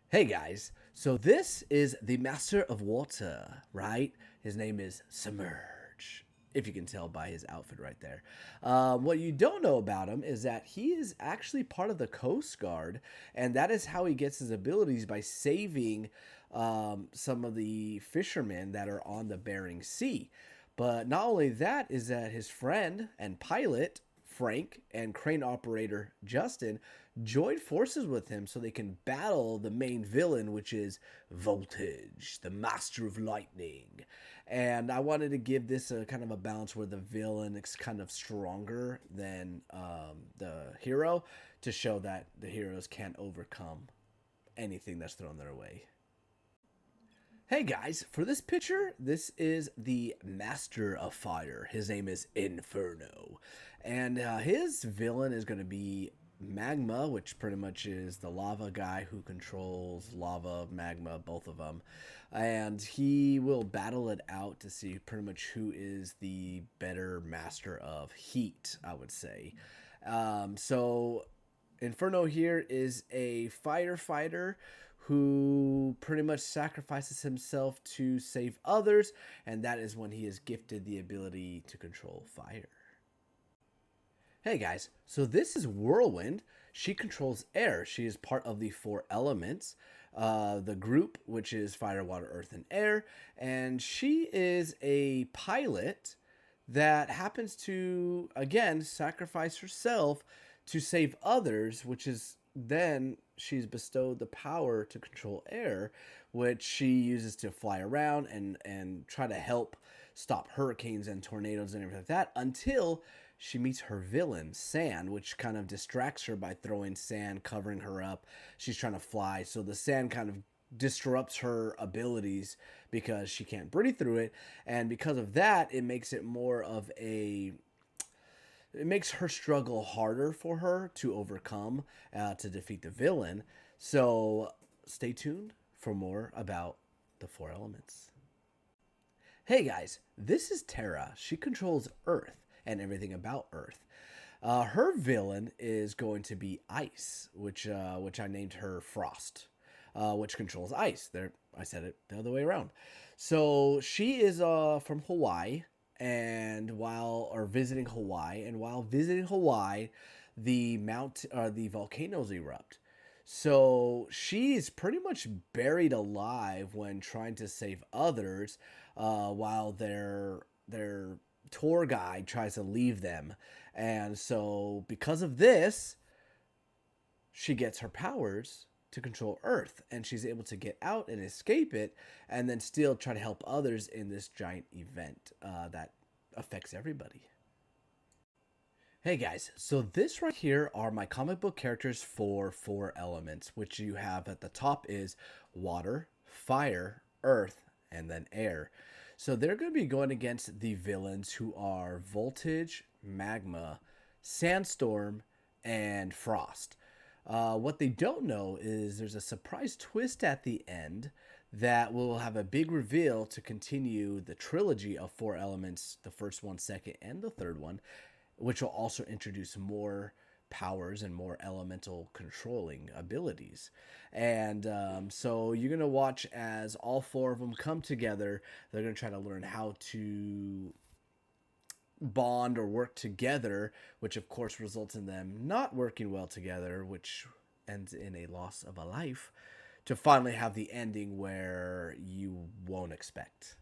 Hey guys, so this is the Master of Water, right? His name is Submerge, if you can tell by his outfit right there. What you don't know about him is that he is actually part of the Coast Guard, and that is how he gets his abilities by saving some of the fishermen that are on the Bering Sea. But not only that, is that his friend and pilot Frank and crane operator Justin join forces with him so they can battle the main villain, which is Voltage, the Master of Lightning. And I wanted to give this a kind of a balance where the villain is kind of stronger than the hero to show that the heroes can't overcome anything that's thrown their way. Hey guys, for this picture, this is the Master of Fire. His name is Inferno. And his villain is going to be Magma, which pretty much is the lava guy who controls lava, magma, both of them. And he will battle it out to see pretty much who is the better master of heat, I would say. So Inferno here is a firefighter who pretty much sacrifices himself to save others, and that is when he is gifted the ability to control fire. Hey guys, so this is Whirlwind. She controls air. She is part of the four elements, the group, which is fire, water, earth, and air. And she is a pilot that happens to, again, sacrifice herself to save others, which is then she's bestowed the power to control air, which she uses to fly around and try to help stop hurricanes and tornadoes and everything like that until she meets her villain, Sand, which kind of distracts her by throwing sand, covering her up. She's trying to fly, so the sand kind of disrupts her abilities because she can't breathe through it, and because of that, it makes it more of a it makes her struggle harder for her to overcome to defeat the villain. So stay tuned for more about the four elements. Hey guys, this is Terra. She controls Earth and everything about Earth. Her villain is going to be Ice, which I named her Frost, which controls ice. There, I said it the other way around. So she is from Hawaii, and while visiting Hawaii, the volcanoes erupt. So she's pretty much buried alive when trying to save others, while their tour guide tries to leave them. And so because of this, she gets her powers to control Earth, and she's able to get out and escape it, and then still try to help others in this giant event that affects everybody. Hey guys, so this right here are my comic book characters for four elements, which you have at the top is water, fire, earth, and then air. So they're going to be going against the villains who are Voltage, Magma, Sandstorm, and Frost. What they don't know is there's a surprise twist at the end that will have a big reveal to continue the trilogy of four elements, the first one, second, and the third one, which will also introduce more powers and more elemental controlling abilities. And so you're going to watch as all four of them come together. They're going to try to learn how to bond or work together, which of course results in them not working well together, which ends in a loss of a life, to finally have the ending where you won't expect.